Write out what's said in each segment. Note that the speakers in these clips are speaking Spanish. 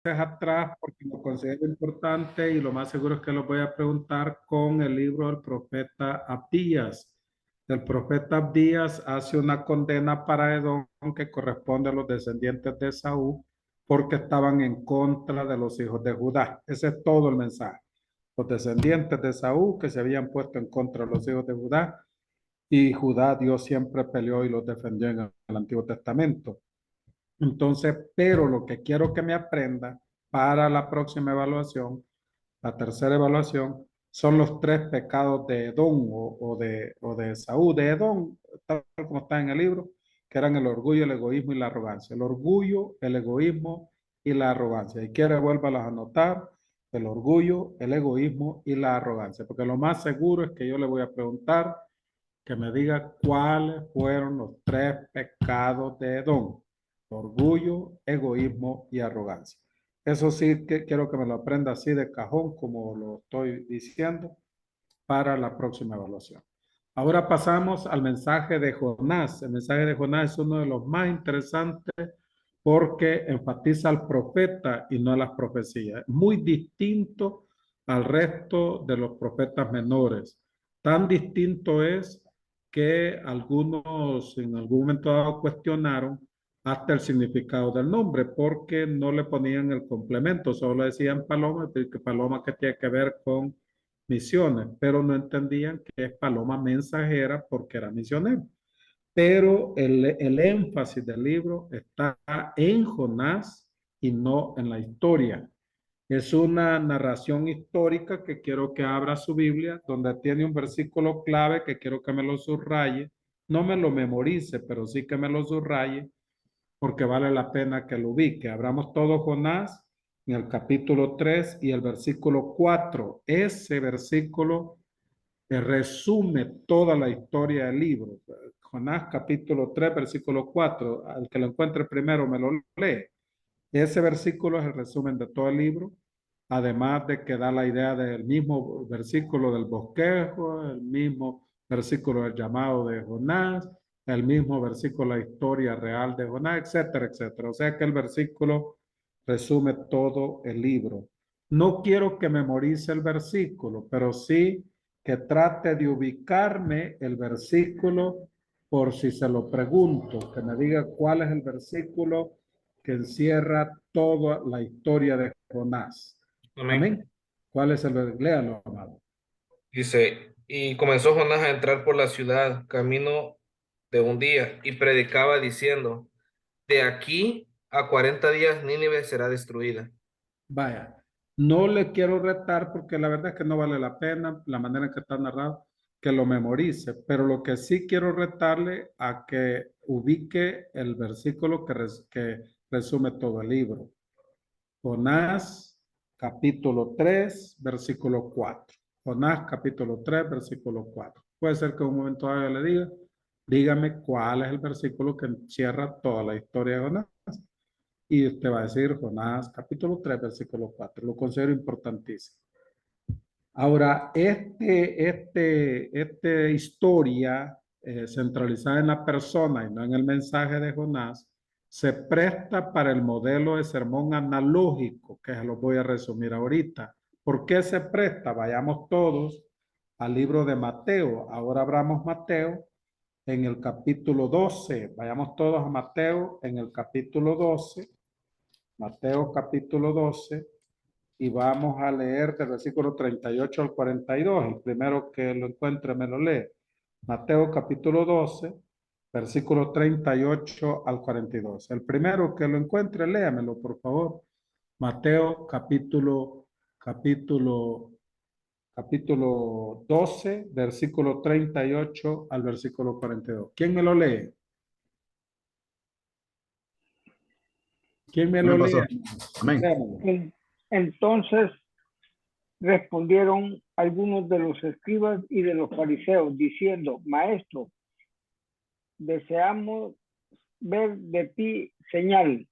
atrás porque lo considero importante y lo más seguro es que lo voy a preguntar con el libro del profeta Abdías. El profeta Abdías hace una condena para Edom que corresponde a los descendientes de Saúl porque estaban en contra de los hijos de Judá. Ese es todo el mensaje. Los descendientes de Saúl que se habían puesto en contra de los hijos de Judá y Judá Dios siempre peleó y los defendió en el Antiguo Testamento. Entonces, pero lo que quiero que me aprenda para la próxima evaluación, la tercera evaluación, son los tres pecados de Edom o de Saúl, de Edom, tal como está en el libro, que eran el orgullo, el egoísmo y la arrogancia. El orgullo, el egoísmo y la arrogancia. Y quiero vuélvalas a anotar, el orgullo, el egoísmo y la arrogancia, porque lo más seguro es que yo le voy a preguntar que me diga cuáles fueron los tres pecados de Edom: orgullo, egoísmo y arrogancia. Eso sí que quiero que me lo aprenda así de cajón, como lo estoy diciendo, para la próxima evaluación. Ahora pasamos al mensaje de Jonás. El mensaje de Jonás es uno de los más interesantes porque enfatiza al profeta y no a las profecías. Muy distinto al resto de los profetas menores. Tan distinto es que algunos en algún momento dado cuestionaron hasta el significado del nombre porque no le ponían el complemento, solo decían paloma, que paloma que tiene que ver con misiones, pero no entendían que es paloma mensajera porque era misionero. Pero el énfasis del libro está en Jonás y no en la historia. Es una narración histórica que quiero que abra su Biblia, donde tiene un versículo clave que quiero que me lo subraye. No me lo memorice, pero sí que me lo subraye, porque vale la pena que lo ubique. Abramos todo Jonás en el capítulo 3 y el versículo 4. Ese versículo resume toda la historia del libro. Jonás capítulo 3 versículo 4. Al que lo encuentre primero me lo lee. Ese versículo es el resumen de todo el libro, además de que da la idea del mismo versículo del bosquejo, el mismo versículo del llamado de Jonás, el mismo versículo la historia real de Jonás, etcétera, etcétera. O sea que el versículo resume todo el libro. No quiero que memorice el versículo, pero sí que trate de ubicarme el versículo por si se lo pregunto, que me diga cuál es el versículo que encierra toda la historia de Jonás. Amén. Amén. ¿Cuál es el? Léalo, amado. Dice, y comenzó Jonás a entrar por la ciudad, camino de un día, y predicaba diciendo, de aquí a 40 días Nínive será destruida. Vaya, no le quiero retar porque la verdad es que no vale la pena la manera en que está narrado que lo memorice, pero lo que sí quiero retarle a que ubique el versículo que resume todo el libro. Jonás capítulo 3 versículo 4. Jonás capítulo 3 versículo 4. Puede ser que en un momento dado yo le diga, dígame cuál es el versículo que encierra toda la historia de Jonás. Y usted va a decir Jonás capítulo 3 versículo 4. Lo considero importantísimo. Ahora, esta historia centralizada en la persona y no en el mensaje de Jonás, se presta para el modelo de sermón analógico, que se lo voy a resumir ahorita. ¿Por qué se presta? Vayamos todos al libro de Mateo. Ahora abramos Mateo en el capítulo 12. Vayamos todos a Mateo en el capítulo 12. Mateo capítulo 12 y vamos a leer del versículo 38 al 42. El primero que lo encuentre me lo lee. Mateo capítulo 12, versículo 38 al 42. El primero que lo encuentre, léamelo, por favor. Mateo capítulo 12, versículo 38 al versículo 42. ¿Quién me lo lee? ¿Quién me lo Amén, lee? pastor. Amén. Léamelo. Entonces respondieron algunos de los escribas y de los fariseos, diciendo, Maestro, deseamos ver de ti señal.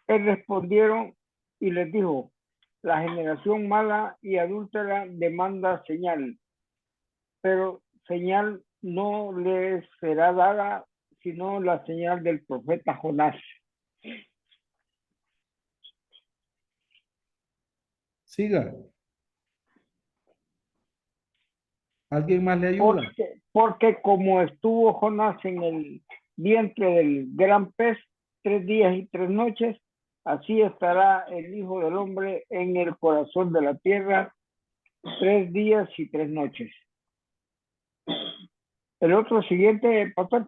Él respondieron y les dijo, la generación mala y adúltera demanda señal, pero señal no les será dada, sino la señal del profeta Jonás. Siga. ¿Alguien más le ayuda? Porque como estuvo Jonás en el vientre del gran pez 3 días y 3 noches, así estará el Hijo del Hombre en el corazón de la tierra 3 días y 3 noches. El otro siguiente, pastor.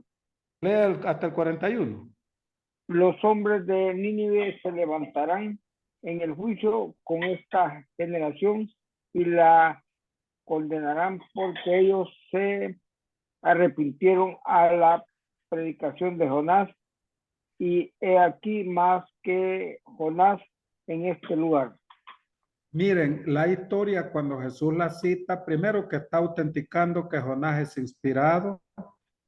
Lea hasta el 41. Los hombres de Nínive se levantarán en el juicio con esta generación y la condenarán porque ellos se arrepintieron a la predicación de Jonás, y he aquí más que Jonás en este lugar. Miren, la historia cuando Jesús la cita, primero que está autenticando que Jonás es inspirado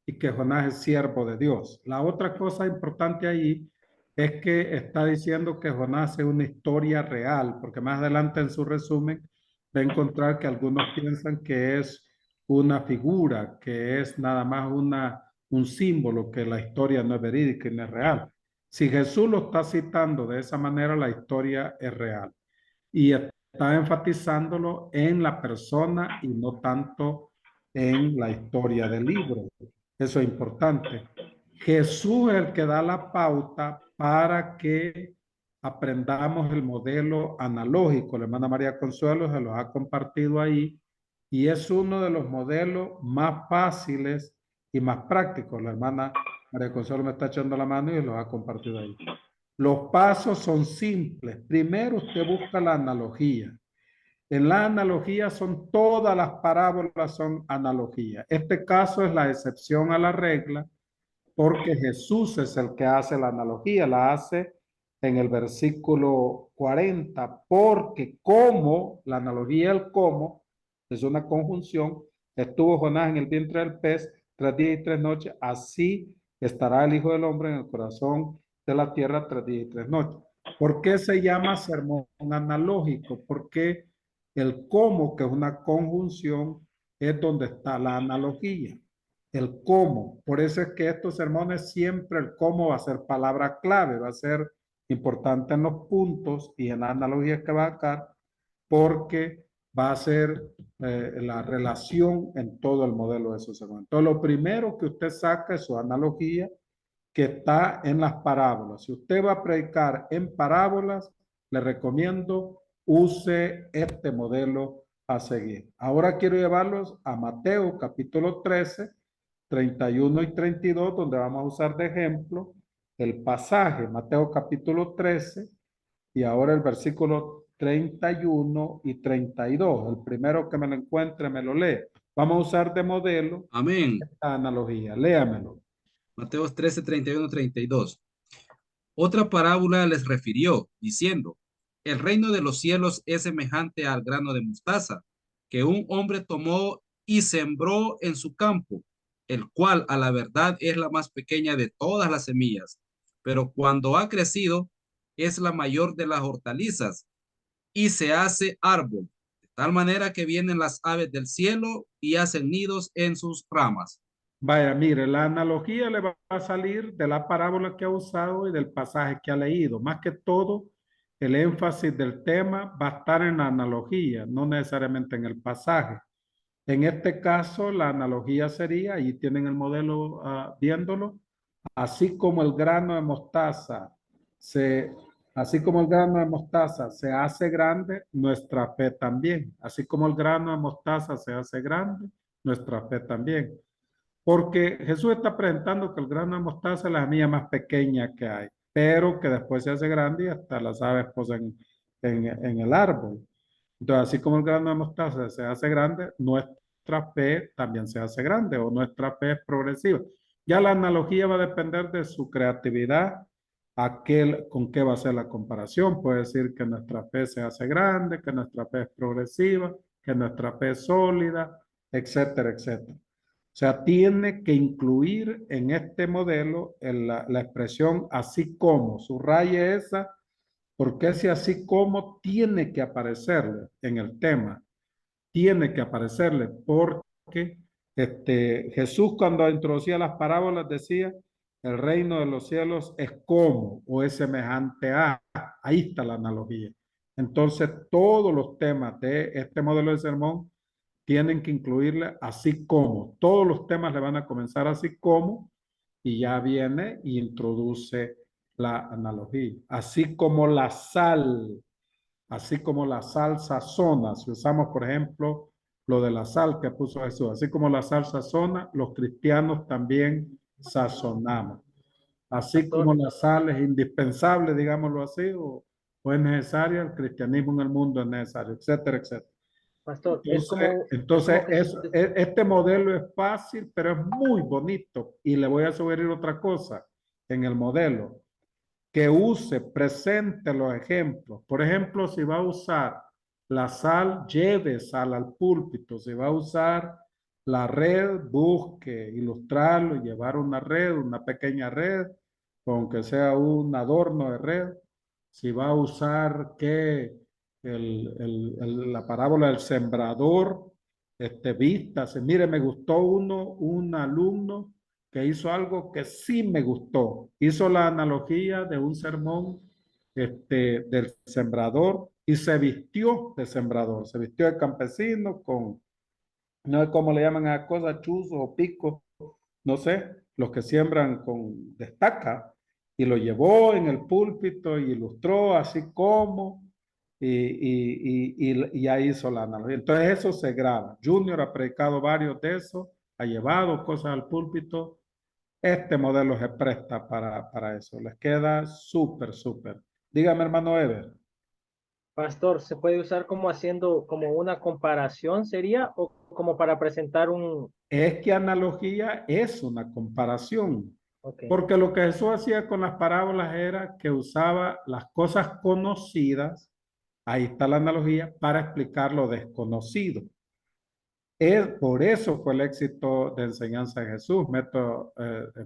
y que Jonás es siervo de Dios. La otra cosa importante ahí es que está diciendo que Jonás es una historia real, porque más adelante en su resumen va a encontrar que algunos piensan que es una figura, que es nada más un símbolo, que la historia no es verídica y no es real. Si Jesús lo está citando de esa manera, la historia es real. Y está enfatizándolo en la persona y no tanto en la historia del libro. Eso es importante. Jesús es el que da la pauta para que aprendamos el modelo analógico. La hermana María Consuelo se los ha compartido ahí y es uno de los modelos más fáciles y más prácticos. La hermana María Consuelo me está echando la mano y los ha compartido ahí. Los pasos son simples. Primero usted busca la analogía. En la analogía son todas las parábolas son analogías. Este caso es la excepción a la regla porque Jesús es el que hace la analogía, la hace en el versículo 40, porque como, la analogía del cómo, es una conjunción, estuvo Jonás en el vientre del pez 3 días y 3 noches, así estará el Hijo del Hombre en el corazón de la tierra 3 días y 3 noches. ¿Por qué se llama sermón analógico? Porque el cómo, que es una conjunción, es donde está la analogía. El cómo. Por eso es que estos sermones siempre el cómo va a ser palabra clave, va a ser importante en los puntos y en las analogías que va a sacar, porque va a ser la relación en todo el modelo de esos sermones. Entonces, lo primero que usted saca es su analogía que está en las parábolas. Si usted va a predicar en parábolas, le recomiendo use este modelo a seguir. Ahora quiero llevarlos a Mateo capítulo 13, 31 y 32, donde vamos a usar de ejemplo el pasaje, Mateo capítulo 13, y ahora el versículo 31 y 32. El primero que me lo encuentre me lo lee. Vamos a usar de modelo Amén. esta analogía. Léamelo. Mateo 13, 31, 32. Otra parábola les refirió, diciendo, el reino de los cielos es semejante al grano de mostaza, que un hombre tomó y sembró en su campo, el cual a la verdad es la más pequeña de todas las semillas, pero cuando ha crecido es la mayor de las hortalizas y se hace árbol, de tal manera que vienen las aves del cielo y hacen nidos en sus ramas. Vaya, mire, la analogía le va a salir de la parábola que ha usado y del pasaje que ha leído. Más que todo, el énfasis del tema va a estar en la analogía, no necesariamente en el pasaje. En este caso, la analogía sería, ahí tienen el modelo viéndolo, así como el grano de mostaza se, así como el grano de mostaza se hace grande, nuestra fe también. Así como el grano de mostaza se hace grande, nuestra fe también. Porque Jesús está presentando que el grano de mostaza es la semilla más pequeña que hay, pero que después se hace grande y hasta las aves posan en el árbol. Entonces, así como el grano de mostaza se hace grande, nuestra fe también se hace grande o nuestra fe es progresiva. Ya la analogía va a depender de su creatividad, con qué va a ser la comparación. Puede decir que nuestra fe se hace grande, que nuestra fe es progresiva, que nuestra fe es sólida, etcétera, etcétera. O sea, tiene que incluir en este modelo la expresión así como, subraye esa, porque ese así como tiene que aparecerle en el tema, tiene que aparecerle, porque Jesús cuando introducía las parábolas decía, el reino de los cielos es como o es semejante a, ahí está la analogía. Entonces, todos los temas de este modelo de sermón tienen que incluirle así como. Todos los temas le van a comenzar así como y ya viene y introduce la analogía. Así como la sal sazona. Si usamos, por ejemplo, lo de la sal que puso Jesús, así como la sal sazona, los cristianos también sazonamos. Así Pastor, como la sal es indispensable, digámoslo así, o es necesaria, el cristianismo en el mundo es necesario, etcétera, etcétera. pastor, Entonces este modelo es fácil, pero es muy bonito. Y le voy a sugerir otra cosa en el modelo, que use, presente los ejemplos. Por ejemplo, si va a usar la sal, lleve sal al púlpito. Si va a usar la red, busque ilustrarlo y llevar una red, una pequeña red, aunque sea un adorno de red. Si va a usar la parábola del sembrador, vístase. Mire, me gustó un alumno que hizo algo que sí me gustó. Hizo la analogía de un sermón del sembrador y se vistió de sembrador, se vistió de campesino con, no sé cómo le llaman a cosas, chuzos o picos, no sé, los que siembran con destaca, y lo llevó en el púlpito y ilustró así como, y ya hizo la analogía. Entonces eso se graba. Junior ha predicado varios de esos, ha llevado cosas al púlpito. Este modelo se presta para eso. Les queda súper, súper. Dígame, hermano Ever. pastor, ¿se puede usar como haciendo como una comparación sería o como para presentar un... Es que analogía es una comparación. Ok, Porque lo que Jesús hacía con las parábolas era que usaba las cosas conocidas, ahí está la analogía, para explicar lo desconocido. Por eso fue el éxito de enseñanza de Jesús, método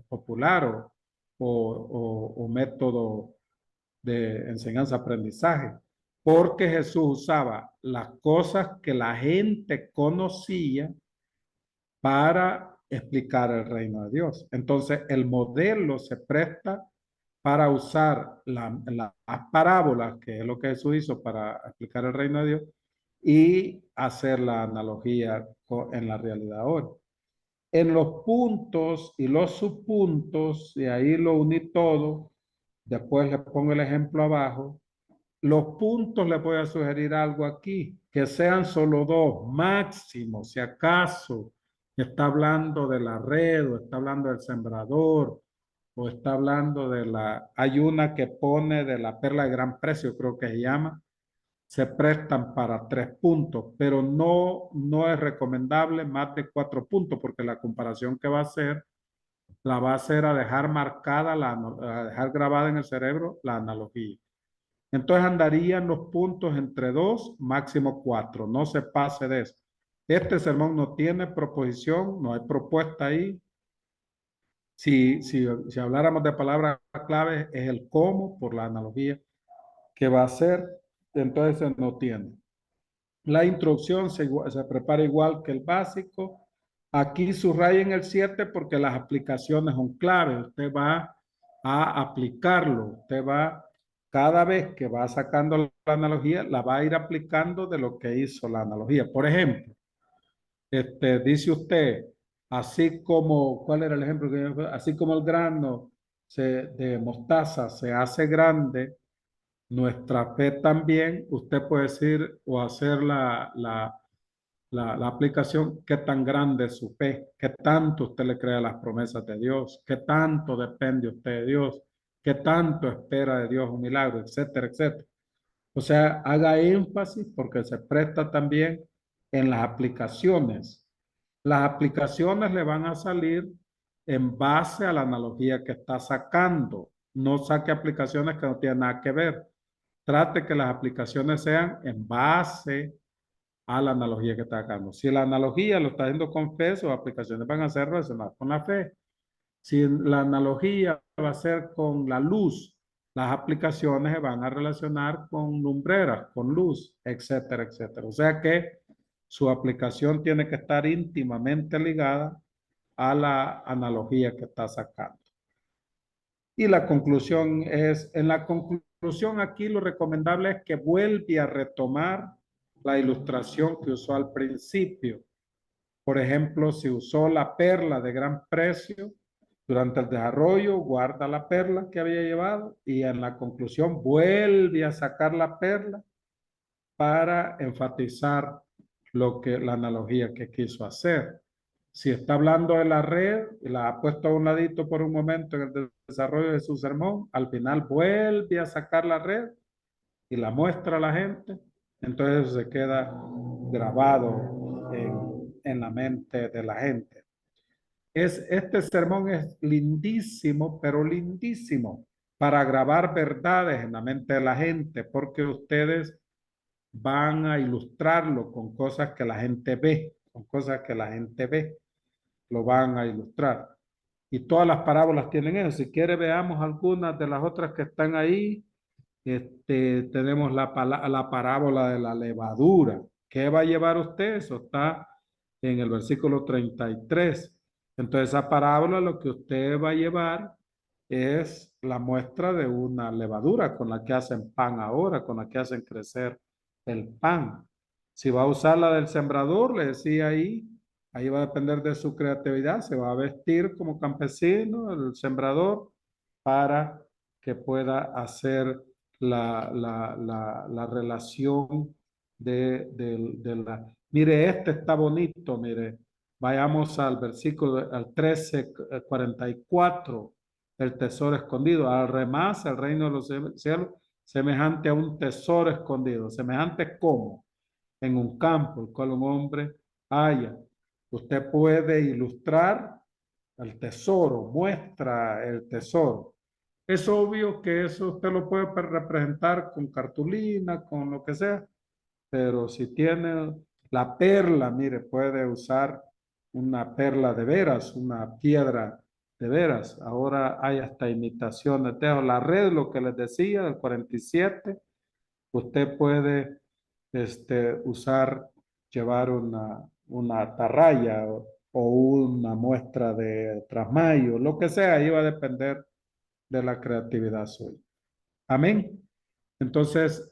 popular o método de enseñanza-aprendizaje, porque Jesús usaba las cosas que la gente conocía para explicar el reino de Dios. Entonces, el modelo se presta para usar las parábolas, que es lo que Jesús hizo para explicar el reino de Dios, y hacer la analogía en la realidad ahora. En los puntos y los subpuntos, y ahí lo uní todo, después le pongo el ejemplo abajo. Los puntos le voy a sugerir algo aquí, que sean solo dos, máximo, si acaso está hablando de la red, o está hablando del sembrador, o está hablando hay una que pone de la perla de gran precio, creo que se llama, se prestan para 3 puntos, pero no es recomendable más de 4 puntos, porque la comparación que va a hacer, la va a hacer a dejar marcada, a dejar grabada en el cerebro la analogía. Entonces andarían los puntos entre 2, máximo 4. No se pase de eso. Este sermón no tiene proposición, no hay propuesta ahí. Si habláramos de palabras claves, es el cómo, por la analogía que va a ser, entonces no tiene. La introducción se prepara igual que el básico. Aquí subrayen el 7 porque las aplicaciones son claves. Usted va a aplicarlo. Usted va, cada vez que va sacando la analogía, la va a ir aplicando de lo que hizo la analogía. Por ejemplo, dice usted, así como, ¿cuál era el ejemplo? Así como el grano de mostaza se hace grande, nuestra fe también, usted puede decir o hacer la aplicación, qué tan grande es su fe, qué tanto usted le cree a las promesas de Dios, qué tanto depende usted de Dios, qué tanto espera de Dios un milagro, etcétera, etcétera. O sea, haga énfasis porque se presta también en las aplicaciones. Las aplicaciones le van a salir en base a la analogía que está sacando. No saque aplicaciones que no tienen nada que ver. Trate que las aplicaciones sean en base a la analogía que está sacando. Si la analogía lo está haciendo con fe, sus aplicaciones van a ser relacionadas con la fe. Si la analogía va a ser con la luz, las aplicaciones se van a relacionar con lumbreras, con luz, etcétera, etcétera. O sea que su aplicación tiene que estar íntimamente ligada a la analogía que está sacando. Y la conclusión es, en la conclusión conclusión aquí lo recomendable es que vuelva a retomar la ilustración que usó al principio. Por ejemplo, si usó la perla de gran precio durante el desarrollo, guarda la perla que había llevado y en la conclusión vuelve a sacar la perla para enfatizar la analogía que quiso hacer. Si está hablando de la red y la ha puesto a un ladito por un momento en el desarrollo de su sermón, al final vuelve a sacar la red y la muestra a la gente, entonces se queda grabado en la mente de la gente. Este sermón es lindísimo, pero lindísimo para grabar verdades en la mente de la gente, porque ustedes van a ilustrarlo con cosas que la gente ve, con cosas que la gente ve, lo van a ilustrar. Y todas las parábolas tienen eso. Si quiere, veamos algunas de las otras que están ahí. Tenemos la parábola de la levadura. ¿Qué va a llevar usted? Eso está en el versículo 33. Entonces, esa parábola lo que usted va a llevar es la muestra de una levadura con la que hacen pan ahora, con la que hacen crecer el pan. Si va a usar la del sembrador, le decía ahí va a depender de su creatividad. Se va a vestir como campesino, el sembrador, para que pueda hacer la relación de la... Mire, este está bonito, mire. Vayamos al versículo, al 13:44, el tesoro escondido. Además, el reino de los cielos, semejante a un tesoro escondido. ¿Semejante cómo? En un campo, el cual un hombre halla. Usted puede ilustrar el tesoro, muestra el tesoro. Es obvio que eso usted lo puede representar con cartulina, con lo que sea, pero si tiene la perla, mire, puede usar una perla de veras, una piedra de veras. Ahora hay hasta imitaciones. La red, lo que les decía, del 47, usted puede usar, llevar una atarraya o una muestra de trasmayo, lo que sea, ahí va a depender de la creatividad suya. Amén. Entonces,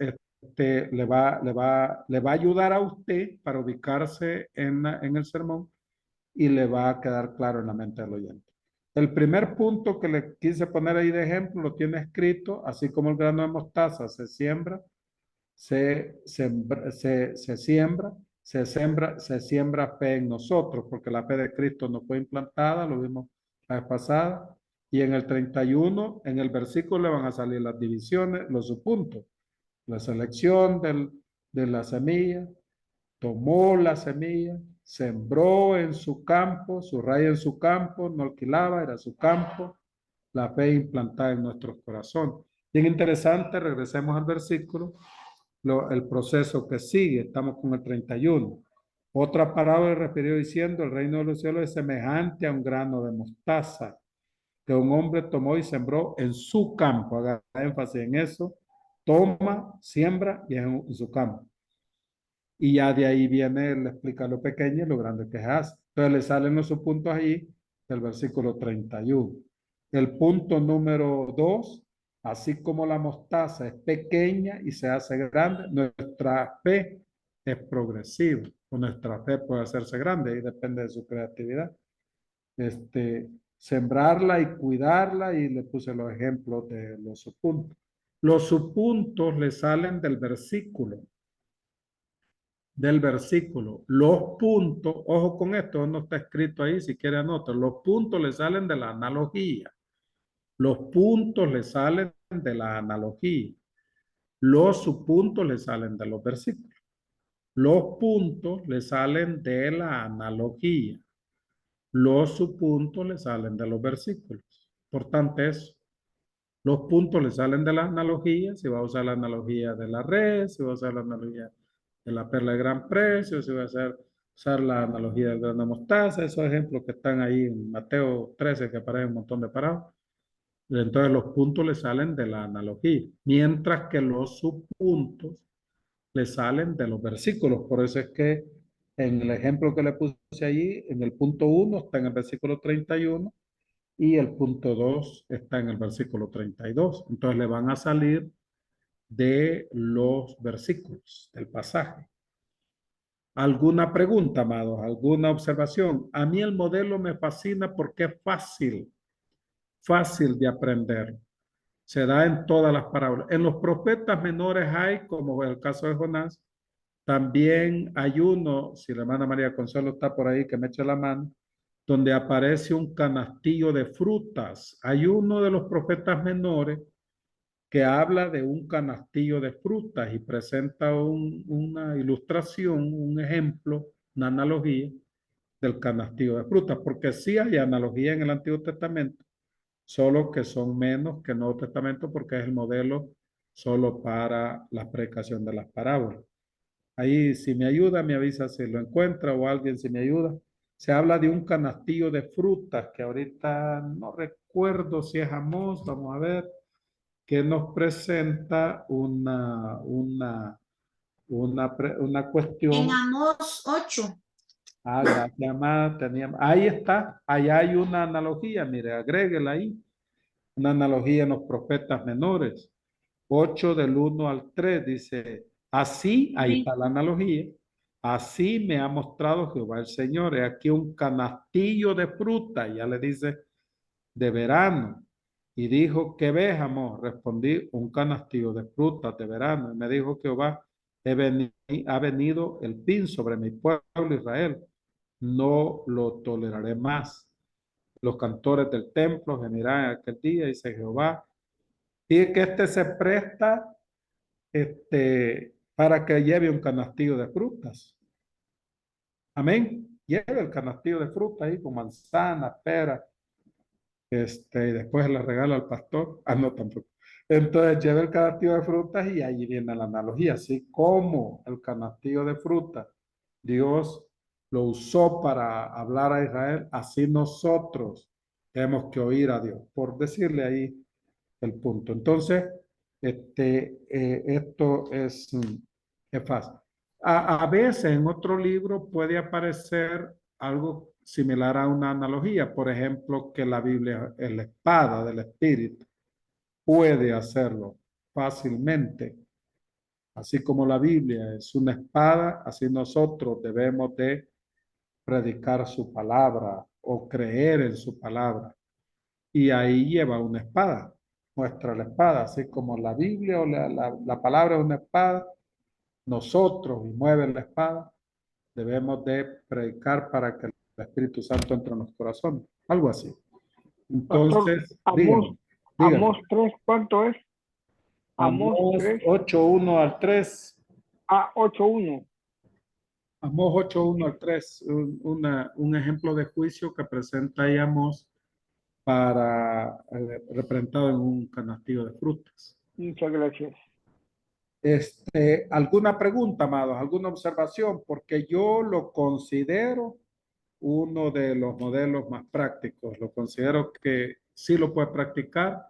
le va a ayudar a usted para ubicarse en el sermón y le va a quedar claro en la mente del oyente. El primer punto que le quise poner ahí de ejemplo lo tiene escrito, así como el grano de mostaza se siembra, se siembra fe en nosotros, porque la fe de Cristo no fue implantada, lo vimos la vez pasada, y en el 31, en el versículo le van a salir las divisiones, los subpuntos, la selección de la semilla, tomó la semilla, sembró en su campo, su raíz en su campo, no alquilaba, era su campo, la fe implantada en nuestros corazones. Bien interesante, regresemos al versículo, el proceso que sigue, estamos con el 31. Otra parábola refirió diciendo, el reino de los cielos es semejante a un grano de mostaza que un hombre tomó y sembró en su campo. Haga énfasis en eso. Toma, siembra y en su campo. Y ya de ahí viene, le explica lo pequeño y lo grande que hace. Entonces le salen los subpuntos allí del versículo 31. El punto número 2, así como la mostaza es pequeña y se hace grande, nuestra fe es progresiva. O nuestra fe puede hacerse grande y depende de su creatividad. Sembrarla y cuidarla, y le puse los ejemplos de los subpuntos. Los subpuntos le salen del versículo. Los puntos, ojo con esto, no está escrito ahí, si quiere anotar. Los puntos le salen de la analogía. Los puntos le salen de la analogía. Los subpuntos le salen de los versículos. Los puntos le salen de la analogía. Los subpuntos le salen de los versículos. Importante eso. Los puntos le salen de la analogía. Si va a usar la analogía de la red, si va a usar la analogía de la perla de gran precio, si va a usar la analogía del grano de mostaza, esos ejemplos que están ahí en Mateo 13, que aparecen un montón de parábolas. Entonces los puntos le salen de la analogía, mientras que los subpuntos le salen de los versículos. Por eso es que en el ejemplo que le puse allí, en el punto 1 está en el versículo 31 y el punto 2 está en el versículo 32. Entonces le van a salir de los versículos, del pasaje. ¿Alguna pregunta, amados? ¿Alguna observación? A mí el modelo me fascina porque es fácil de aprender. Se da en todas las parábolas. En los profetas menores hay, como el caso de Jonás, también hay uno, si la hermana María Consuelo está por ahí, que me eche la mano, donde aparece un canastillo de frutas. Hay uno de los profetas menores que habla de un canastillo de frutas y presenta una ilustración, un ejemplo, una analogía del canastillo de frutas, porque sí hay analogía en el Antiguo Testamento, solo que son menos que el Nuevo Testamento porque es el modelo solo para la predicación de las parábolas. Ahí, si me ayuda, me avisa si lo encuentra o alguien si me ayuda. Se habla de un canastillo de frutas que ahorita no recuerdo si es Amós, vamos a ver, que nos presenta una cuestión. En Amós 8. Gracias, amada. Ahí está, ahí hay una analogía, mire, agréguela ahí. Una analogía en los profetas menores. 8 del 1 al 3 dice, así, ahí está la analogía, así me ha mostrado Jehová el Señor. He aquí un canastillo de fruta, ya le dice, de verano. Y dijo, ¿qué ves, amor? Respondí, un canastillo de frutas de verano. Y me dijo Jehová, ha venido el fin sobre mi pueblo Israel. No lo toleraré más. Los cantores del templo gemirán en aquel día, dice Jehová. Y que se presta para que lleve un canastillo de frutas. Amén. Lleve el canastillo de frutas ahí con manzanas, peras. Y después le regala al pastor. No, tampoco. Entonces lleva el canastillo de frutas y ahí viene la analogía. Así como el canastillo de frutas, Dios lo usó para hablar a Israel, así nosotros tenemos que oír a Dios, por decirle ahí el punto. Entonces, esto es fácil. A veces en otro libro puede aparecer algo similar a una analogía. Por ejemplo, que la Biblia es la espada del Espíritu. Puede hacerlo fácilmente. Así como la Biblia es una espada, así nosotros debemos de predicar su palabra o creer en su palabra. Y ahí lleva una espada, muestra la espada, así como la Biblia o la palabra es una espada, nosotros, y mueve la espada, debemos de predicar para que el Espíritu Santo entre en los corazones, algo así. Entonces, Amós, dígame. Amós 3, ¿cuánto es? Amós 3. 8:1 al 3. 8:1. Amós 8:1 al 3, un ejemplo de juicio que presenta ahí Amós para representado en un canastillo de frutas. Muchas gracias. ¿Alguna pregunta, amados? ¿Alguna observación? Porque yo lo considero uno de los modelos más prácticos. Lo considero que sí lo puede practicar,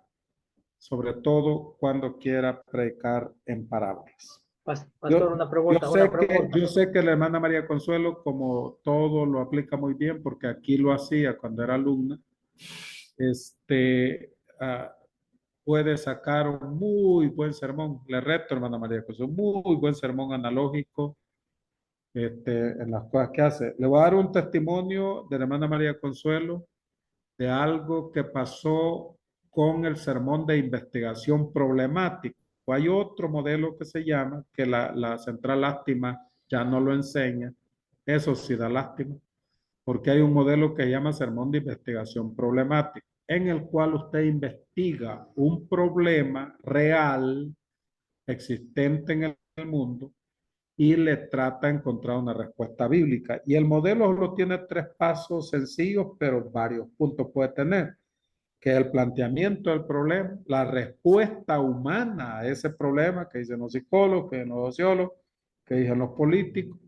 sobre todo cuando quiera predicar en parábolas. Pastor, una pregunta. Yo sé que la hermana María Consuelo, como todo, lo aplica muy bien, porque aquí lo hacía cuando era alumna. Puede sacar un muy buen sermón. Le reto, hermana María Consuelo, muy buen sermón analógico en las cosas que hace. Le voy a dar un testimonio de la hermana María Consuelo de algo que pasó con el sermón de investigación problemático. Hay otro modelo que se llama, que la Central Lástima ya no lo enseña. Eso sí da lástima, porque hay un modelo que se llama sermón de investigación problemática, en el cual usted investiga un problema real existente en el mundo y le trata de encontrar una respuesta bíblica. Y el modelo solo tiene 3 pasos sencillos, pero varios puntos puede tener, que es el planteamiento del problema, la respuesta humana a ese problema, que dicen los psicólogos, que dicen los sociólogos, que dicen los políticos,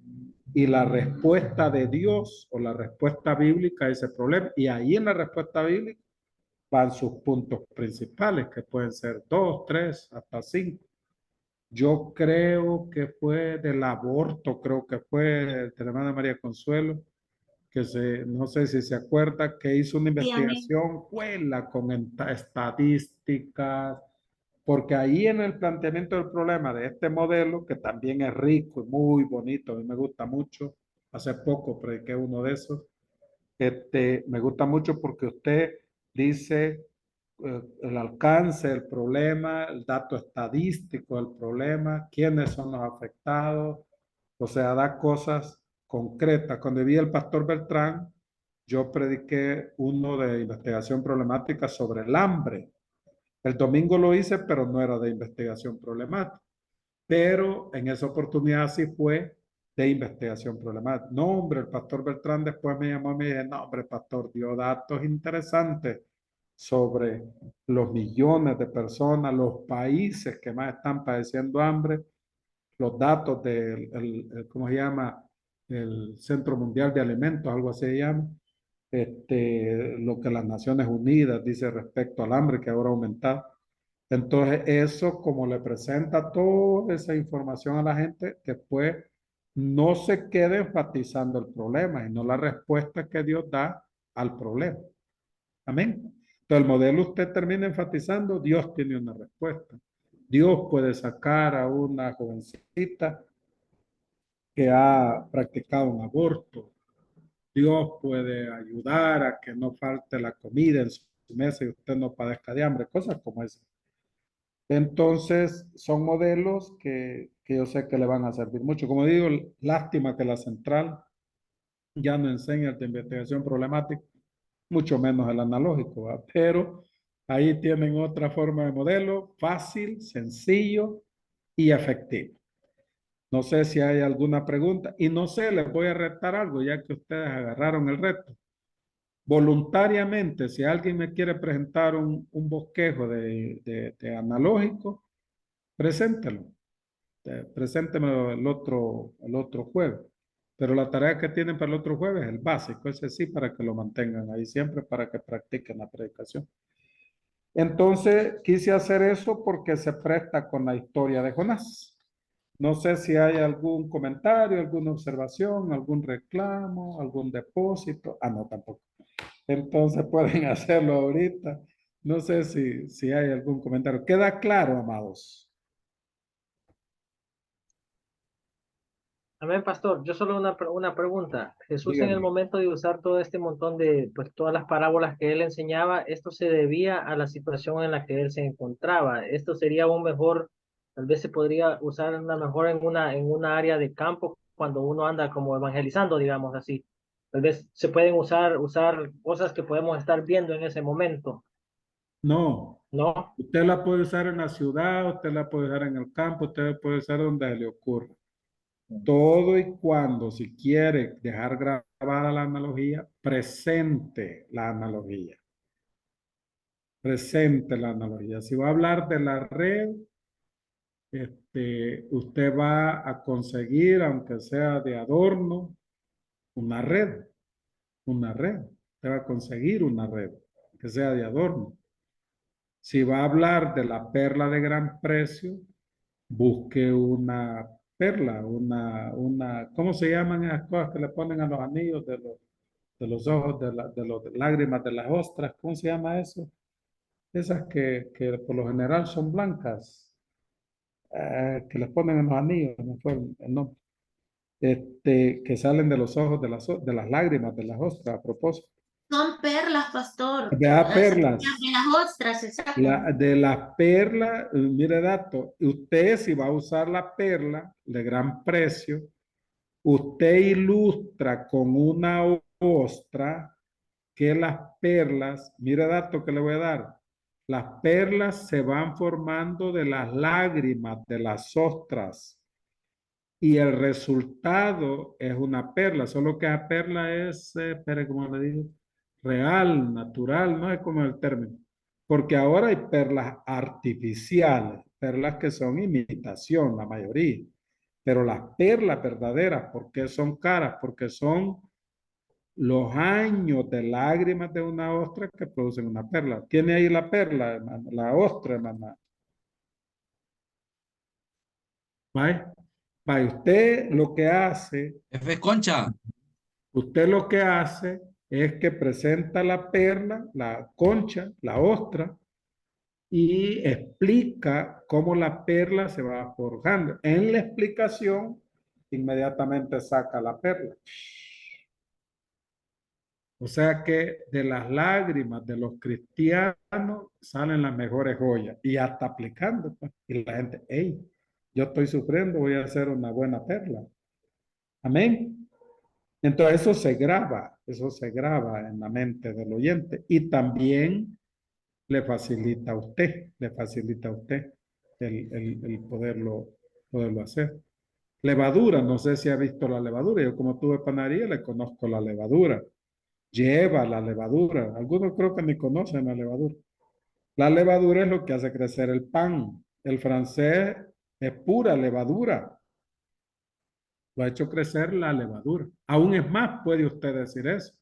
y la respuesta de Dios o la respuesta bíblica a ese problema. Y ahí en la respuesta bíblica van sus puntos principales, que pueden ser 2, 3, hasta 5. Yo creo que fue del aborto, creo que fue de la hermana María Consuelo, que no sé si se acuerda, que hizo una investigación, con estadísticas, Porque ahí en el planteamiento del problema de este modelo, que también es rico y muy bonito, a mí me gusta mucho, hace poco prediqué uno de esos, me gusta mucho porque usted dice el alcance del problema, el dato estadístico del problema, quiénes son los afectados, o sea, da cosas concretas. Cuando vi el pastor Beltrán, yo prediqué uno de investigación problemática sobre el hambre. El domingo lo hice, pero no era de investigación problemática. Pero en esa oportunidad sí fue de investigación problemática. No, hombre, el pastor Beltrán después me llamó y me dijo, no, hombre, pastor, dio datos interesantes sobre los millones de personas, los países que más están padeciendo hambre, los datos del, ¿cómo se llama? El Centro Mundial de Alimentos, algo así se llama. Lo que las Naciones Unidas dice respecto al hambre que ahora ha aumentado. Entonces, eso como le presenta toda esa información a la gente, después no se quede enfatizando el problema, y no la respuesta que Dios da al problema. Amén. Entonces, el modelo usted termina enfatizando, Dios tiene una respuesta. Dios puede sacar a una jovencita que ha practicado un aborto. Dios puede ayudar a que no falte la comida en su mesa y usted no padezca de hambre, cosas como esas. Entonces, son modelos que yo sé que le van a servir mucho. Como digo, lástima que la central ya no enseña de investigación problemática, mucho menos el analógico, ¿verdad? Pero ahí tienen otra forma de modelo, fácil, sencillo y efectivo. No sé si hay alguna pregunta y no sé, les voy a retar algo ya que ustedes agarraron el reto. Voluntariamente, si alguien me quiere presentar un bosquejo de analógico, preséntelo. Preséntemelo el otro jueves. Pero la tarea que tienen para el otro jueves es el básico, ese sí, para que lo mantengan ahí siempre, para que practiquen la predicación. Entonces, quise hacer eso porque se presta con la historia de Jonás. No sé si hay algún comentario, alguna observación, algún reclamo, algún depósito. Ah, no, tampoco. Entonces pueden hacerlo ahorita. No sé si hay algún comentario. ¿Queda claro, amados? Amén, pastor. Yo solo una pregunta. Jesús en el Dígame. momento de usar todo este montón de, pues todas las parábolas que él enseñaba, esto se debía a la situación en la que él se encontraba. Esto sería un mejor, tal vez se podría usar una mejor en una área de campo cuando uno anda como evangelizando, digamos así. Tal vez se pueden usar cosas que podemos estar viendo en ese momento, No. ¿no? Usted la puede usar en la ciudad, usted la puede usar en el campo, usted la puede usar donde se le ocurra. Todo y cuando, si quiere dejar grabada la analogía, presente la analogía. Presente la analogía. Si va a hablar de la red, usted va a conseguir, aunque sea de adorno, una red. Una red. Usted va a conseguir una red que sea de adorno. Si va a hablar de la perla de gran precio, busque una perla, ¿cómo se llaman esas cosas que le ponen a los anillos de los ojos, de las lágrimas de las ostras? ¿Cómo se llama eso? Esas que por lo general son blancas, que les ponen en los anillos, no fue el nombre. Que salen de los ojos de las lágrimas de las ostras, a propósito. Son perlas, pastor. De perlas. De las ostras, exacto. De las perlas, mire dato, usted si va a usar la perla de gran precio, usted ilustra con una ostra que las perlas, mire dato que le voy a dar, las perlas se van formando de las lágrimas de las ostras y el resultado es una perla, solo que la perla es, espere, ¿cómo le digo? Real, natural, no es como el término. Porque ahora hay perlas artificiales, perlas que son imitación, la mayoría. Pero las perlas verdaderas, ¿por qué son caras? Porque son los años de lágrimas de una ostra que producen una perla. ¿Tiene ahí la perla, hermano? La ostra, hermana. ¿Vale? Vale, F. Concha. usted lo que hace es que presenta la perla, la concha, la ostra, y explica cómo la perla se va forjando. En la explicación, inmediatamente saca la perla. O sea que de las lágrimas de los cristianos salen las mejores joyas y hasta aplicando, pues. Y la gente, hey, yo estoy sufriendo, voy a hacer una buena perla. Amén. Entonces eso se graba en la mente del oyente y también le facilita a usted el poderlo hacer. Levadura, no sé si ha visto la levadura, yo como tuve panadería le conozco la levadura. Lleva la levadura, algunos creo que ni conocen la levadura. La levadura es lo que hace crecer el pan. El francés es pura levadura. Lo ha hecho crecer la levadura. Aún es más, puede usted decir eso.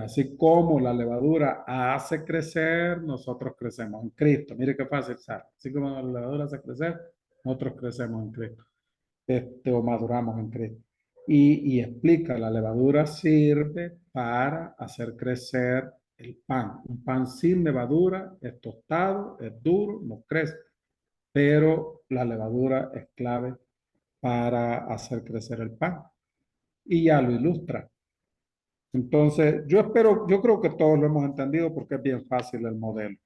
Así como la levadura hace crecer, nosotros crecemos en Cristo. Mire qué fácil sale. Así como la levadura hace crecer, nosotros crecemos en Cristo. O maduramos en Cristo. Y explica, la levadura sirve para hacer crecer el pan. Un pan sin levadura es tostado, es duro, no crece. Pero la levadura es clave para hacer crecer el pan. Y ya lo ilustra. Entonces, yo creo que todos lo hemos entendido porque es bien fácil el modelo.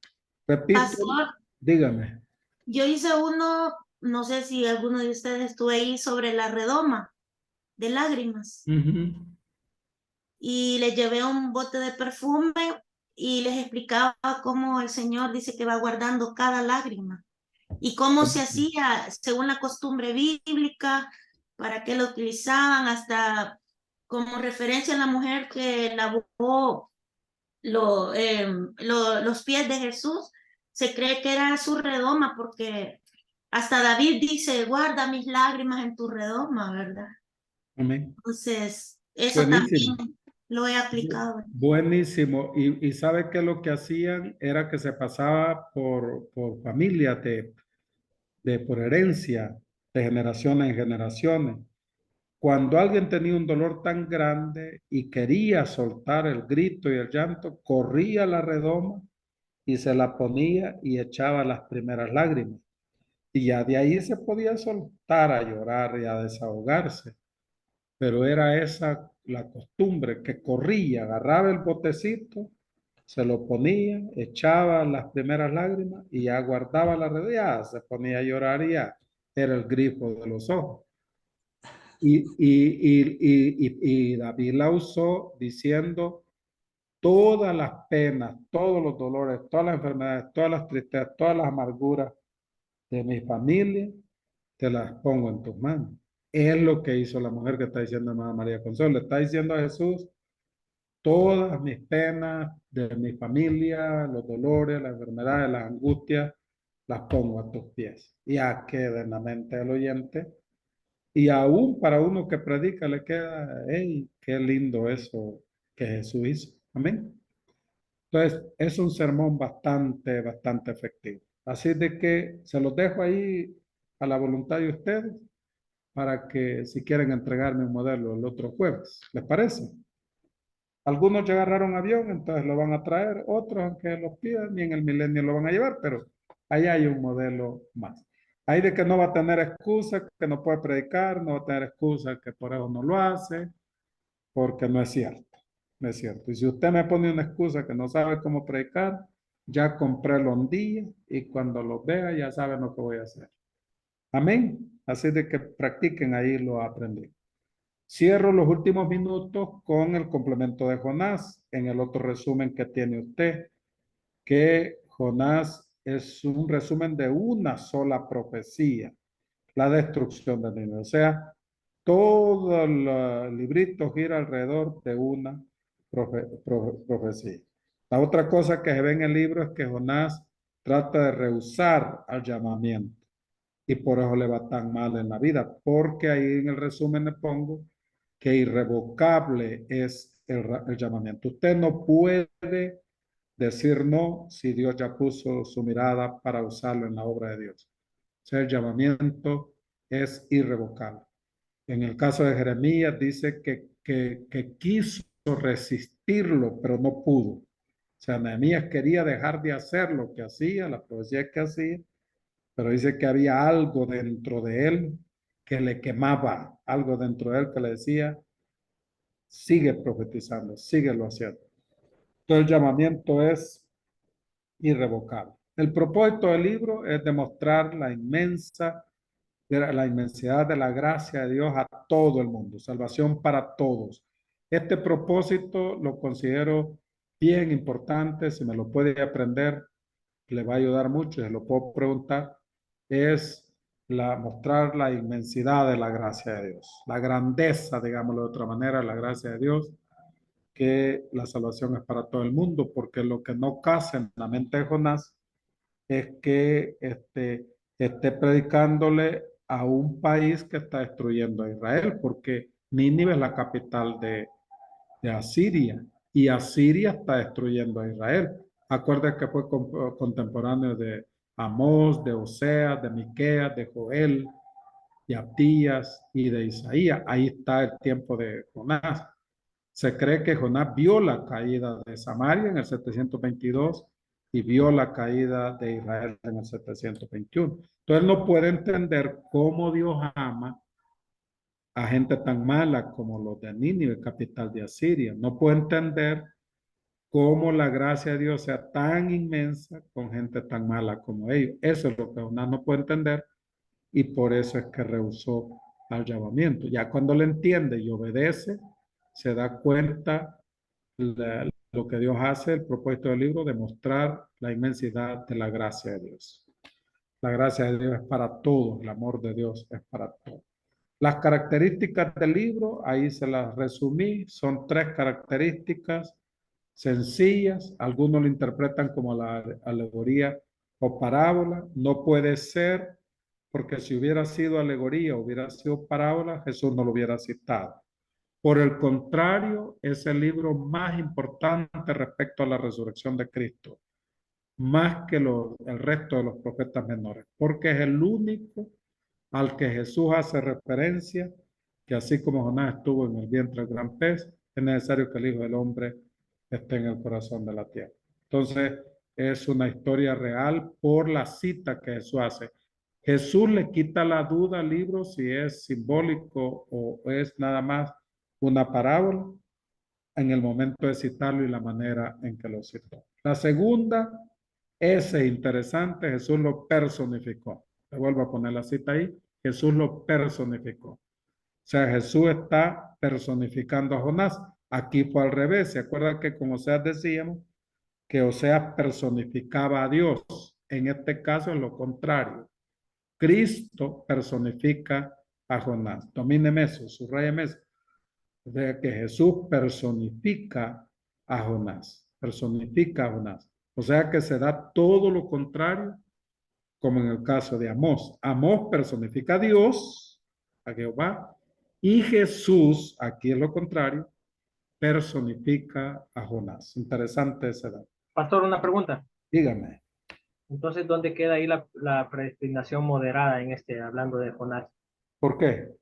Repito, Pastor, dígame. yo hice uno, no sé si alguno de ustedes estuvo ahí sobre la redoma de lágrimas Ujú. y les llevé un bote de perfume y les explicaba cómo el Señor dice que va guardando cada lágrima y cómo se hacía según la costumbre bíblica, para qué lo utilizaban, hasta como referencia a la mujer que lavó los pies de Jesús, se cree que era su redoma, porque hasta David dice, guarda mis lágrimas en tu redoma, ¿verdad? Amén. Entonces, eso Buenísimo. también lo he aplicado. Buenísimo. Y sabe que lo que hacían era que se pasaba por familia, por herencia, de generaciones en generaciones. Cuando alguien tenía un dolor tan grande y quería soltar el grito y el llanto, corría a la redoma y se la ponía y echaba las primeras lágrimas. Y ya de ahí se podía soltar a llorar y a desahogarse. Pero era esa la costumbre, que corría, agarraba el botecito, se lo ponía, echaba las primeras lágrimas y ya guardaba la red, ya se ponía a llorar y ya era el grifo de los ojos. Y David la usó diciendo, todas las penas, todos los dolores, todas las enfermedades, todas las tristezas, todas las amarguras de mi familia, te las pongo en tus manos. Es lo que hizo la mujer que está diciendo hermana María Consuelo. Le está diciendo a Jesús, todas mis penas de mi familia, los dolores, las enfermedades, las angustias, las pongo a tus pies. Ya queda en la mente del oyente. Y aún para uno que predica le queda, hey, qué lindo eso que Jesús hizo. Amén. Entonces, es un sermón bastante efectivo. Así de que se los dejo ahí a la voluntad de ustedes para que si quieren entregarme un modelo el otro jueves. ¿Les parece? Algunos ya agarraron avión, entonces lo van a traer. Otros, aunque los pidan, ni en el milenio lo van a llevar, pero ahí hay un modelo más. Hay de que no va a tener excusa, que no puede predicar, no va a tener excusa, que por eso no lo hace, porque no es cierto. No es cierto. Y si usted me pone una excusa que no sabe cómo predicar, ya compré los días y cuando lo vea ya saben lo que voy a hacer. Amén. Así de que practiquen ahí lo aprendido. Cierro los últimos minutos con el complemento de Jonás en el otro resumen que tiene usted, que Jonás es un resumen de una sola profecía, la destrucción de Nínive. O sea, todo el librito gira alrededor de una profecía. La otra cosa que se ve en el libro es que Jonás trata de rehusar al llamamiento y por eso le va tan mal en la vida, porque ahí en el resumen le pongo que irrevocable es el llamamiento. Usted no puede decir no si Dios ya puso su mirada para usarlo en la obra de Dios. O sea, el llamamiento es irrevocable. En el caso de Jeremías dice que quiso resistirlo, pero no pudo. O sea, Nehemías quería dejar de hacer lo que hacía, la profecía que hacía, pero dice que había algo dentro de él que le quemaba, algo dentro de él que le decía, sigue profetizando, síguelo haciendo. Entonces el llamamiento es irrevocable. El propósito del libro es demostrar la inmensidad de la gracia de Dios a todo el mundo, salvación para todos. Este propósito lo considero bien importante, si me lo puede aprender, le va a ayudar mucho, se lo puedo preguntar, es mostrar la inmensidad de la gracia de Dios, la grandeza, digámoslo de otra manera, la gracia de Dios, que la salvación es para todo el mundo, porque lo que no casa en la mente de Jonás es que esté predicándole a un país que está destruyendo a Israel, porque Nínive es la capital de Asiria y Asiria está destruyendo a Israel. Acuérdense que fue contemporáneo de Amós, de Oseas, de Miqueas, de Joel, de Abdías y de Isaías. Ahí está el tiempo de Jonás. Se cree que Jonás vio la caída de Samaria en el 722 y vio la caída de Israel en el 721. Entonces no puede entender cómo Dios ama a gente tan mala como los de Nínive, capital de Asiria. No puede entender cómo la gracia de Dios sea tan inmensa con gente tan mala como ellos. Eso es lo que Jonás no puede entender y por eso es que rehusó al llamamiento. Ya cuando le entiende y obedece, se da cuenta lo que Dios hace, el propósito del libro, demostrar la inmensidad de la gracia de Dios. La gracia de Dios es para todos, el amor de Dios es para todos. Las características del libro, ahí se las resumí, son 3 características sencillas, algunos lo interpretan como la alegoría o parábola, no puede ser, porque si hubiera sido alegoría, hubiera sido parábola, Jesús no lo hubiera citado. Por el contrario, es el libro más importante respecto a la resurrección de Cristo, más que el resto de los profetas menores, porque es el único al que Jesús hace referencia, que así como Jonás estuvo en el vientre del gran pez, es necesario que el Hijo del Hombre esté en el corazón de la tierra. Entonces, es una historia real por la cita que Jesús hace. Jesús le quita la duda al libro si es simbólico o es nada más una parábola en el momento de citarlo y la manera en que lo citó. La segunda, ese interesante, Jesús lo personificó. Le vuelvo a poner la cita ahí. Jesús lo personificó. O sea, Jesús está personificando a Jonás. Aquí fue al revés. ¿Se acuerdan que con Oseas decíamos que Oseas personificaba a Dios? En este caso es lo contrario. Cristo personifica a Jonás. Domíneme eso, subrayeme eso. De que Jesús personifica a Jonás. Personifica a Jonás. O sea que se da todo lo contrario, como en el caso de Amós. Amós personifica a Dios, a Jehová, y Jesús, aquí es lo contrario, personifica a Jonás. Interesante ese dato. Pastor, una pregunta. Dígame. Entonces, ¿dónde queda ahí la predestinación moderada en hablando de Jonás? ¿Por qué?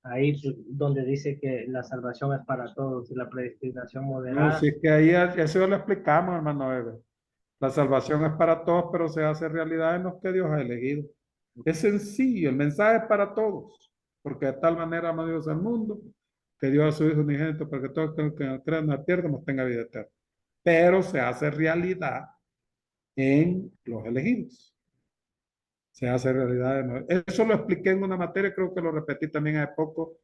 Ahí donde dice que la salvación es para todos y la predestinación No, moderada. si es que ahí eso lo explicamos, hermano Eber. La salvación es para todos, pero se hace realidad en los que Dios ha elegido. Es sencillo, el mensaje es para todos, porque de tal manera amó Dios al mundo, que dio a su Hijo unigénito para que todo el que crea en la tierra no tenga vida eterna. Pero se hace realidad en los elegidos. Se hace realidad en los... Eso lo expliqué en una materia, creo que lo repetí también hace poco,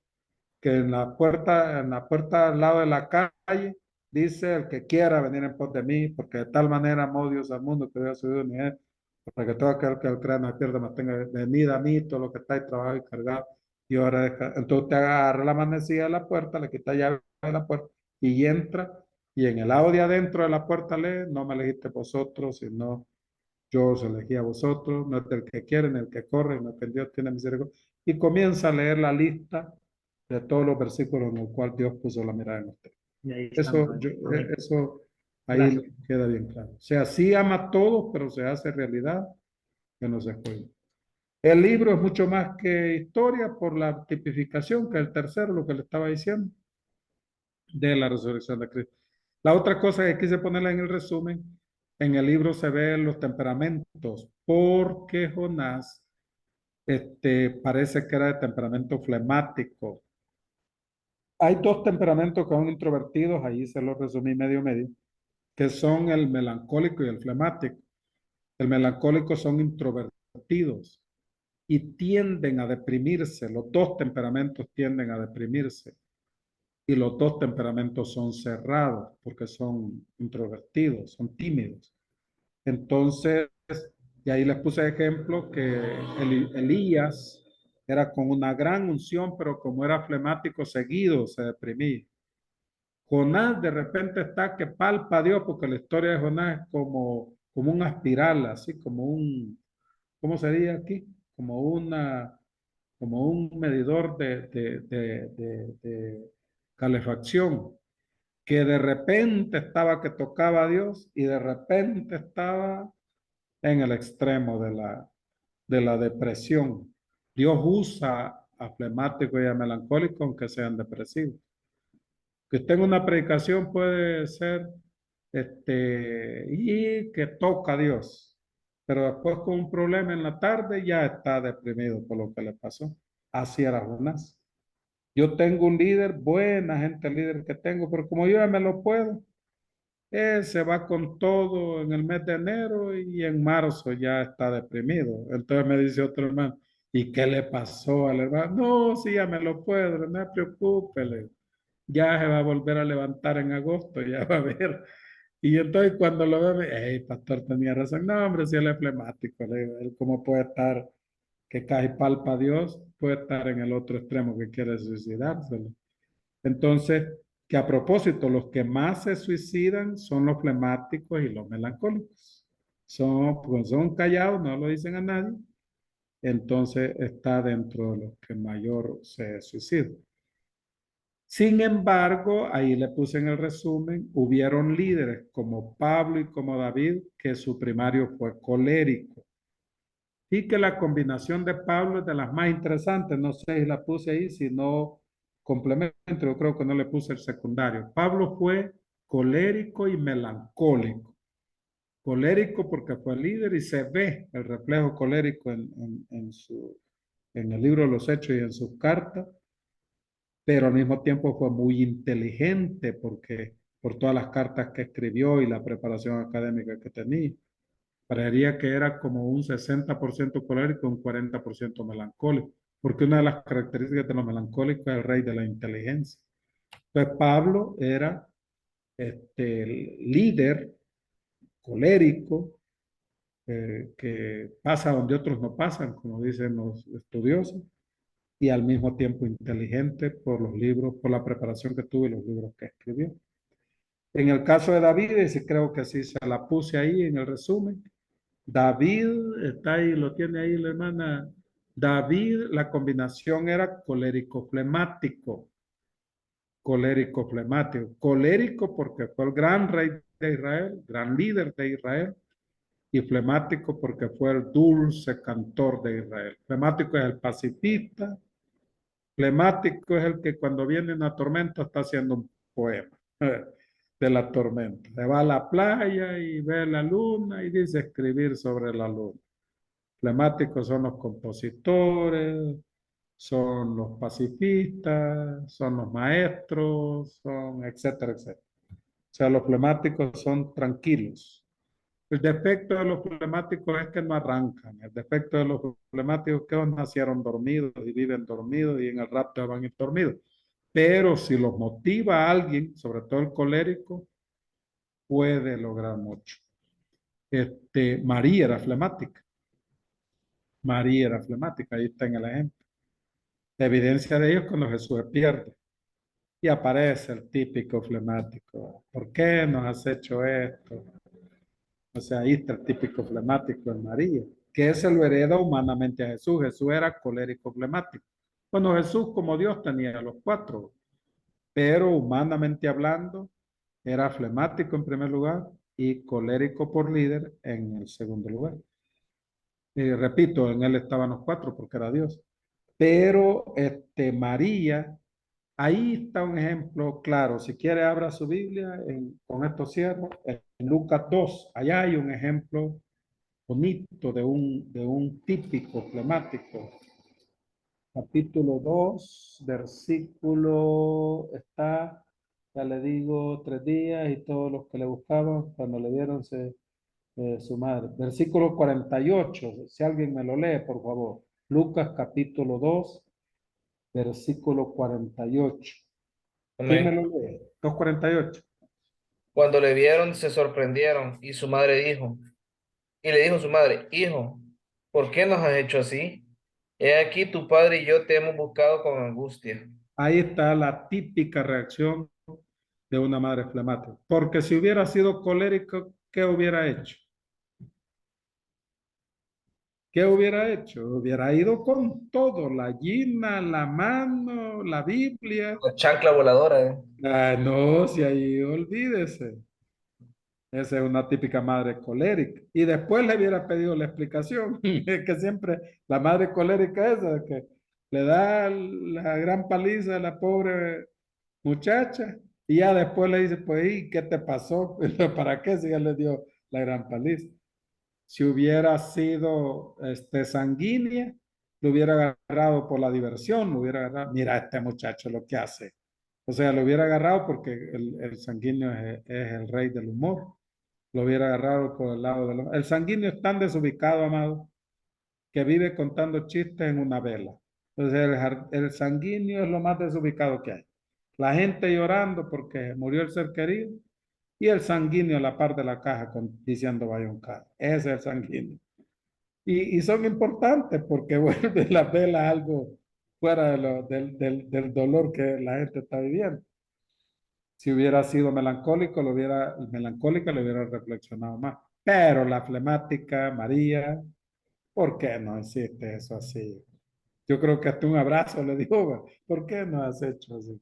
que en la puerta al lado de la calle, dice el que quiera venir en pos de mí, porque de tal manera amó Dios al mundo que dio a su Hijo unigénito, para que todo aquel que crea no pierda, más tenga venida a mí, todo lo que está ahí trabajado y cargado, y ahora deja. Entonces te agarra la manecilla de la puerta, le quita llave de la puerta y entra, y en el lado de adentro de la puerta lee, no me elegiste vosotros, sino yo os elegí a vosotros, no es del que quiere, ni el que corre, no es que Dios tiene misericordia. Y comienza a leer la lista de todos los versículos en los cuales Dios puso la mirada en usted. Y ahí Eso, eso ahí Gracias. queda bien claro. O sea, sí ama a todos, pero se hace realidad que no se escuela. El libro es mucho más que historia por la tipificación, que el tercero, lo que le estaba diciendo, de la resurrección de Cristo. La otra cosa que quise ponerla en el resumen, en el libro se ven los temperamentos, porque Jonás parece que era de temperamento flemático. Hay dos temperamentos que son introvertidos, ahí se los resumí medio medio, que son el melancólico y el flemático. El melancólico son introvertidos y tienden a deprimirse. Los dos temperamentos tienden a deprimirse. Y los dos temperamentos son cerrados porque son introvertidos, son tímidos. Entonces, y ahí les puse ejemplo que Elías era con una gran unción, pero como era flemático seguido, se deprimía. Jonás de repente está que palpa a Dios, porque la historia de Jonás es como una espiral, así como ¿cómo sería aquí? Como un medidor de calefacción, que de repente estaba que tocaba a Dios y de repente estaba en el extremo de la depresión. Dios usa a flemáticos y a melancólicos aunque sean depresivos. Que usted en una predicación puede ser y que toca a Dios, pero después con un problema en la tarde ya está deprimido por lo que le pasó. Así era Jonás. Yo tengo un líder, buena gente líder que tengo, pero como yo ya me lo puedo, él se va con todo en el mes de enero y en marzo ya está deprimido. Entonces me dice otro hermano, ¿y qué le pasó al hermano? No, sí, ya me lo puedo, no me preocupe, le digo. Ya se va a volver a levantar en agosto, ya va a ver. Y entonces cuando lo veo, hey, pastor tenía razón. No, hombre, si él es flemático, le digo, él cómo puede estar, que cae palpa a Dios, puede estar en el otro extremo que quiere suicidarse. Entonces, que a propósito, los que más se suicidan son los flemáticos y los melancólicos. Pues son callados, no lo dicen a nadie. Entonces está dentro de los que mayor se suicidan. Sin embargo, ahí le puse en el resumen, hubieron líderes como Pablo y como David, que su primario fue colérico. Y que la combinación de Pablo es de las más interesantes. No sé si la puse ahí, si no complemento, yo creo que no le puse el secundario. Pablo fue colérico y melancólico. Colérico porque fue líder y se ve el reflejo colérico en el libro de los Hechos y en sus cartas, pero al mismo tiempo fue muy inteligente porque por todas las cartas que escribió y la preparación académica que tenía. Parecería que era como un 60% colérico y un 40% melancólico, porque una de las características de los melancólicos es el rey de la inteligencia. Entonces Pablo era líder colérico, que pasa donde otros no pasan, como dicen los estudiosos, y al mismo tiempo inteligente por los libros, por la preparación que tuvo y los libros que escribió. En el caso de David, y creo que sí se la puse ahí en el resumen, David, está ahí, lo tiene ahí la hermana. David, la combinación era colérico flemático. Colérico flemático. Colérico porque fue el gran rey de Israel, gran líder de Israel. Y flemático porque fue el dulce cantor de Israel. Flemático es el pacifista. Flemático es el que cuando viene una tormenta está haciendo un poema de la tormenta. Se va a la playa y ve la luna y dice escribir sobre la luna. Flemáticos son los compositores, son los pacifistas, son los maestros, son etcétera, etcétera. O sea, los flemáticos son tranquilos. El defecto de los flemáticos es que no arrancan. El defecto de los flemáticos es que ellos nacieron dormidos y viven dormidos y en el rapto van a ir dormidos. Pero si los motiva a alguien, sobre todo el colérico, puede lograr mucho. María era flemática. María era flemática, ahí está en el ejemplo. La evidencia de ello es cuando Jesús se pierde y aparece el típico flemático. ¿Por qué nos has hecho esto? O sea, ahí está el típico flemático en María, que ese lo hereda humanamente a Jesús. Jesús era colérico flemático. Bueno, Jesús como Dios tenía los cuatro, pero humanamente hablando, era flemático en primer lugar y colérico por líder en el segundo lugar. Y repito, en él estaban los cuatro porque era Dios. Pero María Ahí está un ejemplo claro. Si quiere, abra su Biblia. Con esto cierro. En Lucas 2, allá hay un ejemplo bonito de un típico flemático. Capítulo 2, versículo, está, ya le digo, 3 días y todos los que le buscaban, cuando le dieron su madre. Versículo 48, si alguien me lo lee, por favor. Lucas capítulo 2, versículo 48. ¿Quién me Amén. lo lee? 2:48. Cuando le vieron, se sorprendieron y le dijo su madre, hijo, ¿por qué nos has hecho así? He aquí tu padre y yo te hemos buscado con angustia. Ahí está la típica reacción de una madre flemática. Porque si hubiera sido colérico, ¿qué hubiera hecho? ¿Qué hubiera hecho? Hubiera ido con todo, la gina, la mano, la Biblia. La chancla voladora, ¿eh? Ah, no, si ahí olvídese. Esa es una típica madre colérica. Y después le hubiera pedido la explicación. Es que siempre la madre colérica esa, que le da la gran paliza a la pobre muchacha. Y ya después le dice, pues, ¿y qué te pasó? ¿Para qué si ya le dio la gran paliza? Si hubiera sido sanguínea, lo hubiera agarrado por la diversión, lo hubiera agarrado. Mira este muchacho lo que hace. O sea, lo hubiera agarrado porque el sanguíneo es el rey del humor. Lo hubiera agarrado por el lado del humor. El sanguíneo es tan desubicado, amado, que vive contando chistes en una vela. Entonces, el sanguíneo es lo más desubicado que hay. La gente llorando porque murió el ser querido y el sanguíneo a la par de la caja diciendo vaya un carro. Ese es el sanguíneo. Y son importantes porque vuelve la vela algo fuera del dolor que la gente está viviendo. Si hubiera sido melancólico, melancólica, lo hubiera reflexionado más. Pero la flemática, María, ¿por qué no hiciste eso así? Yo creo que hasta un abrazo le dijo, ¿por qué no has hecho así?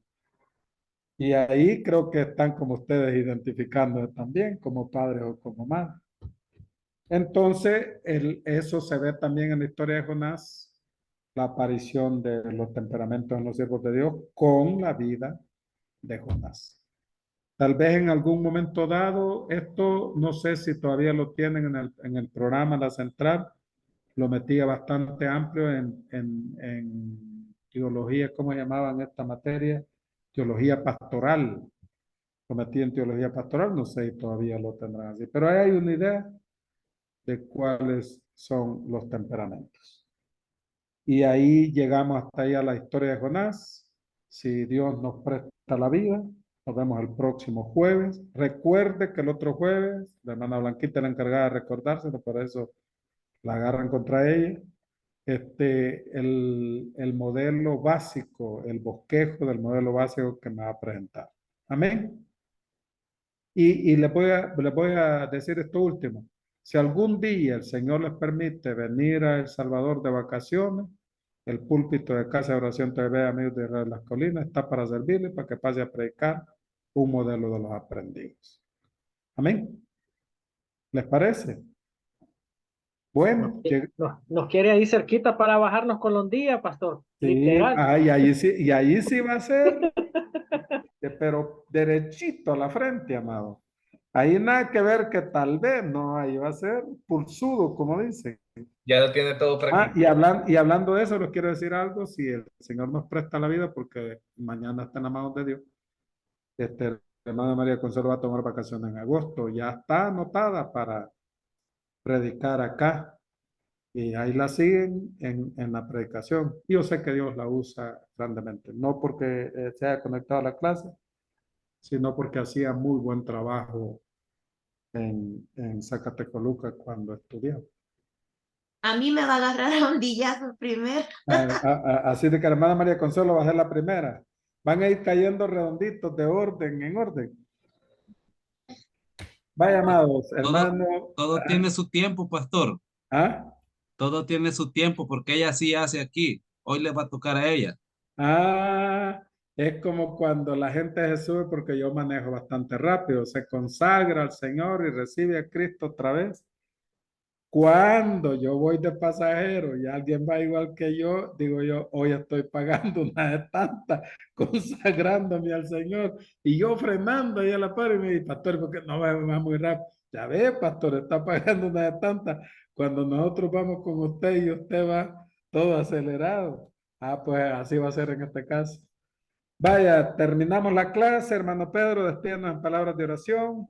Y ahí creo que están como ustedes identificando también como padres o como madres. Entonces, eso se ve también en la historia de Jonás, la aparición de los temperamentos en los siervos de Dios con la vida de Jonás. Tal vez en algún momento dado, esto no sé si todavía lo tienen en el programa La Central, lo metía bastante amplio en teología, ¿cómo llamaban esta materia? Teología pastoral. Lo metí en teología pastoral, no sé si todavía lo tendrán así, pero ahí hay una idea de cuáles son los temperamentos. Y ahí llegamos hasta ahí a la historia de Jonás. Si Dios nos presta la vida, nos vemos el próximo jueves. Recuerde que el otro jueves, la hermana Blanquita la encargada de recordárselo, por eso la agarran contra ella. El modelo básico, el bosquejo del modelo básico que me va a presentar. Amén. Y les voy a decir esto último. Si algún día el Señor les permite venir a El Salvador de vacaciones, el púlpito de Casa de Oración TV, amigos de Israel Las Colinas, está para servirles, para que pase a predicar un modelo de los aprendidos. Amén. ¿Les parece? Bueno, Nos quiere ahí cerquita para bajarnos con los días, pastor. sí, Literal. y ahí sí va a ser, pero derechito a la frente, amado. Ahí nada que ver que tal vez, no, ahí va a ser pulsudo, como dicen. Ya lo tiene todo practicado. Y hablando de eso, les quiero decir algo, si el Señor nos presta la vida, porque mañana está en la mano de Dios, la hermana María Consuelo va a tomar vacaciones en agosto, ya está anotada para predicar acá, y ahí la siguen en la predicación. Yo sé que Dios la usa grandemente, no porque se haya conectado a la clase, sino porque hacía muy buen trabajo en Zacatecoluca cuando estudiaba. A mí me va a agarrar a ondillazos primero. Así de que la hermana María Consuelo va a ser la primera. Van a ir cayendo redonditos de orden en orden. Vaya, amados, hermano. Todo tiene su tiempo, pastor. ¿Ah? Todo tiene su tiempo porque ella sí hace aquí. Hoy le va a tocar a ella. Ah, es como cuando la gente se sube, porque yo manejo bastante rápido, se consagra al Señor y recibe a Cristo otra vez. Cuando yo voy de pasajero y alguien va igual que yo, digo yo, hoy estoy pagando una de tantas, consagrándome al Señor. Y yo frenando ahí a la par y me dice, pastor, ¿por qué no va muy rápido? Ya ve, pastor, está pagando una de tantas. Cuando nosotros vamos con usted y usted va todo acelerado. Ah, pues así va a ser en este caso. Vaya, terminamos la clase, hermano Pedro, despídanos en palabras de oración.